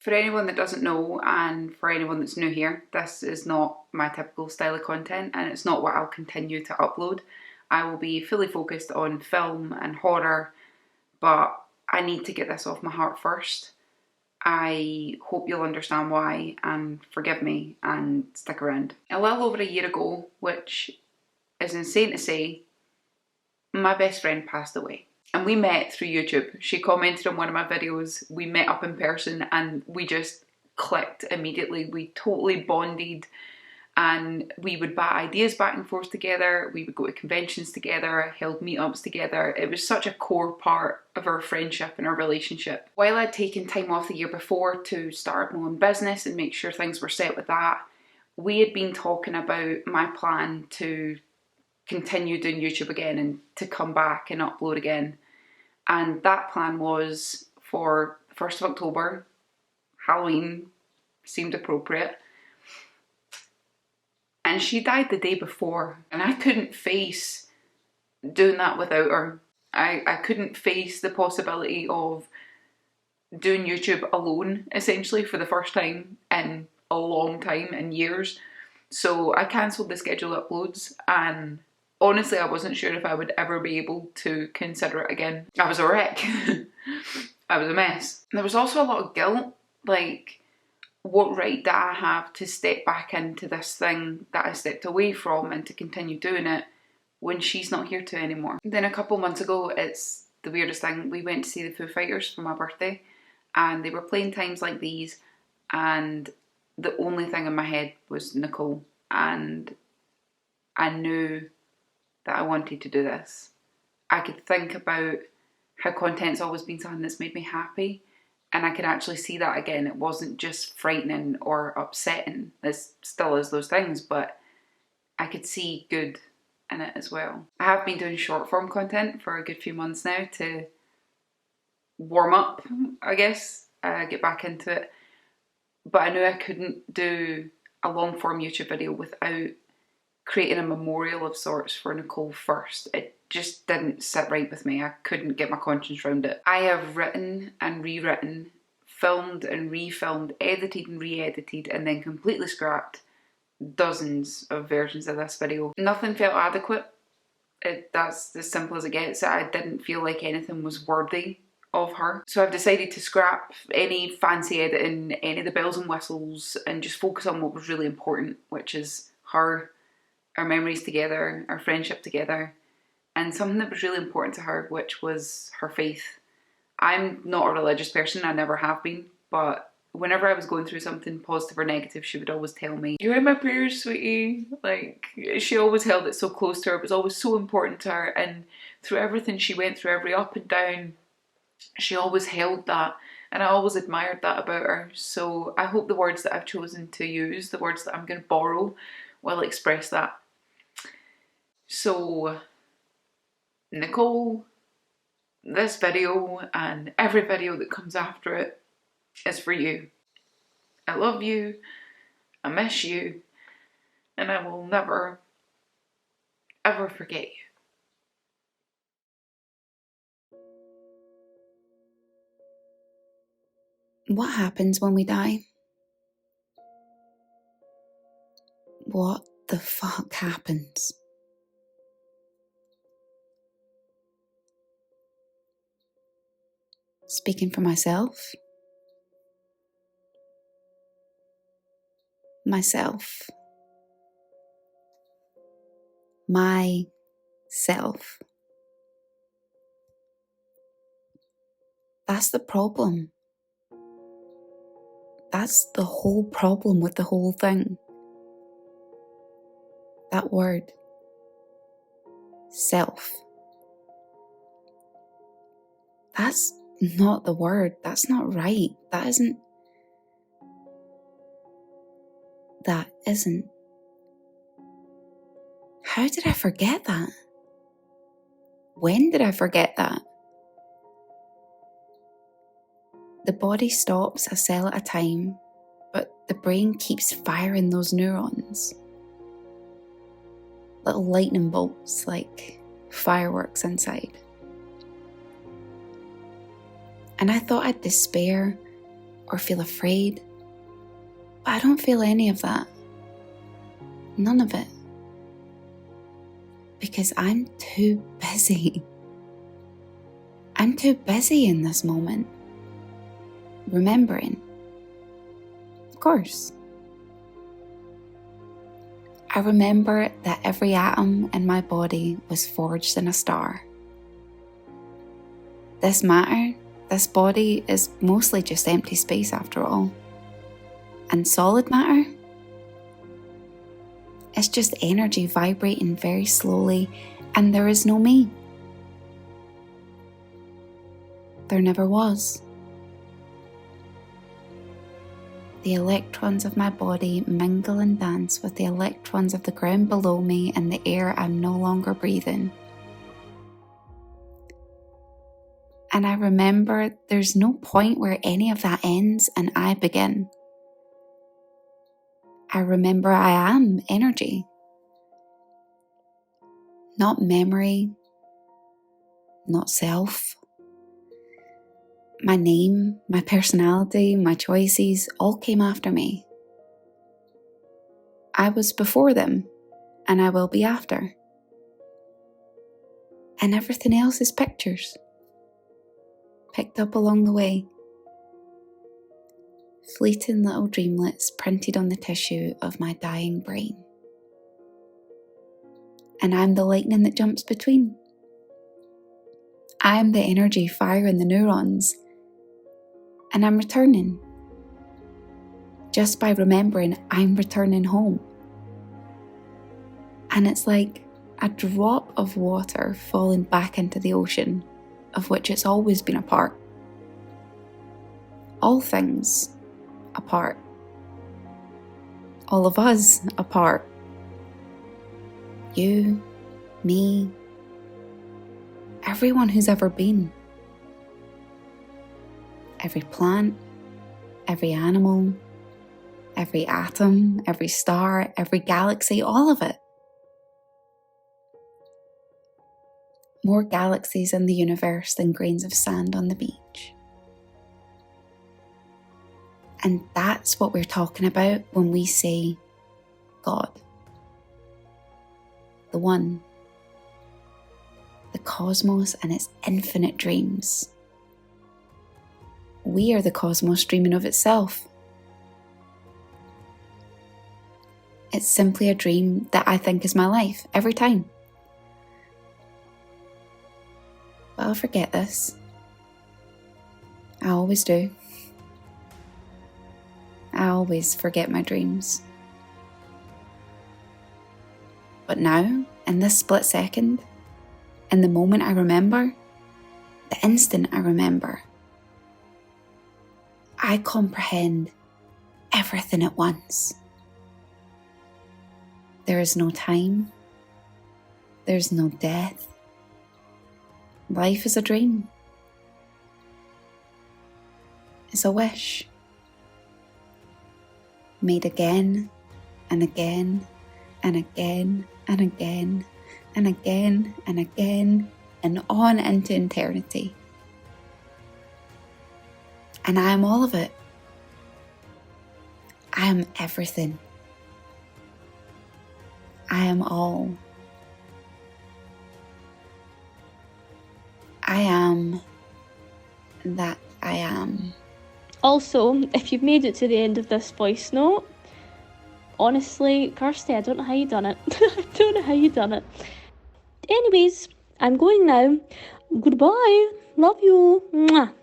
For anyone that doesn't know, and for anyone that's new here, this is not my typical style of content, and it's not what I'll continue to upload. I will be fully focused on film and horror, but I need to get this off my heart first. I hope you'll understand why and forgive me and stick around. A little over a year ago, which is insane to say, my best friend passed away. And we met through YouTube. She commented on one of my videos. We met up in person and we just clicked immediately. We totally bonded and we would bat ideas back and forth together. We would go to conventions together, held meetups together. It was such a core part of our friendship and our relationship. While I'd taken time off the year before to start my own business and make sure things were set with that, we had been talking about my plan to continue doing YouTube again and to come back and upload again. And that plan was for the 1st of October, Halloween seemed appropriate. And she died the day before and I couldn't face doing that without her. I couldn't face the possibility of doing YouTube alone, essentially, for the first time in a long time, in years. So I cancelled the scheduled uploads and honestly, I wasn't sure if I would ever be able to consider it again. I was a wreck. I was a mess. There was also a lot of guilt, like, what right do I have to step back into this thing that I stepped away from and to continue doing it when she's not here to anymore? Then a couple months ago, it's the weirdest thing, we went to see the Foo Fighters for my birthday and they were playing Times Like These and the only thing in my head was Nicole, and I knew that I wanted to do this. I could think about how content's always been something that's made me happy, and I could actually see that again. It wasn't just frightening or upsetting. It still is those things, but I could see good in it as well. I have been doing short form content for a good few months now to warm up, I guess, get back into it. But I knew I couldn't do a long form YouTube video without creating a memorial of sorts for Nicole first. It just didn't sit right with me. I couldn't get my conscience around it. I have written and rewritten, filmed and refilmed, edited and re-edited, and then completely scrapped dozens of versions of this video. Nothing felt adequate. That's as simple as it gets. I didn't feel like anything was worthy of her. So I've decided to scrap any fancy editing, any of the bells and whistles, and just focus on what was really important, which is her, our memories together, our friendship together, and something that was really important to her, which was her faith. I'm not a religious person, I never have been, but whenever I was going through something positive or negative, she would always tell me, "You're in my prayers, sweetie." Like, she always held it so close to her. It was always so important to her, and through everything she went through, every up and down, she always held that, and I always admired that about her. So I hope the words that I've chosen to use, the words that I'm going to borrow, will express that. So, Nicole, this video and every video that comes after it is for you. I love you, I miss you, and I will never, ever forget you. What happens when we die? What the fuck happens? Speaking for myself. Myself. That's the problem. That's the whole problem with the whole thing. That word. Self. That's not the word. That's not right. That isn't. How did I forget that? When did I forget that? The body stops a cell at a time, but the brain keeps firing those neurons. Little lightning bolts like fireworks inside. And I thought I'd despair or feel afraid. But I don't feel any of that. None of it. Because I'm too busy. I'm too busy in this moment. Remembering. Of course. I remember that every atom in my body was forged in a star. This matter, this body, is mostly just empty space after all. And solid matter? It's just energy vibrating very slowly, and there is no me. There never was. The electrons of my body mingle and dance with the electrons of the ground below me and the air I'm no longer breathing. And I remember there's no point where any of that ends and I begin. I remember I am energy. Not memory, not self. My name, my personality, my choices all came after me. I was before them, and I will be after. And everything else is pictures, picked up along the way. Fleeting little dreamlets printed on the tissue of my dying brain. And I'm the lightning that jumps between. I'm the energy firing the neurons. And I'm returning. Just by remembering I'm returning home. And it's like a drop of water falling back into the ocean, of which it's always been a part. All things a part. All of us a part. You, me, everyone who's ever been. Every plant, every animal, every atom, every star, every galaxy, all of it. More galaxies in the universe than grains of sand on the beach. And that's what we're talking about when we say God. The One. The cosmos and its infinite dreams. We are the cosmos dreaming of itself. It's simply a dream that I think is my life every time. But I'll forget this. I always do. I always forget my dreams. But now, in this split second, in the moment I remember, the instant I remember, I comprehend everything at once. There is no time. There's no death. Life is a dream. It's a wish. Made again and again and again and again and again and again and on into eternity. And I am all of it. I am everything. I am all. I am that I am. Also, if you've made it to the end of this voice note, honestly, Kirsty, I don't know how you done it. I don't know how you done it. Anyways, I'm going now. Goodbye. Love you. Mwah.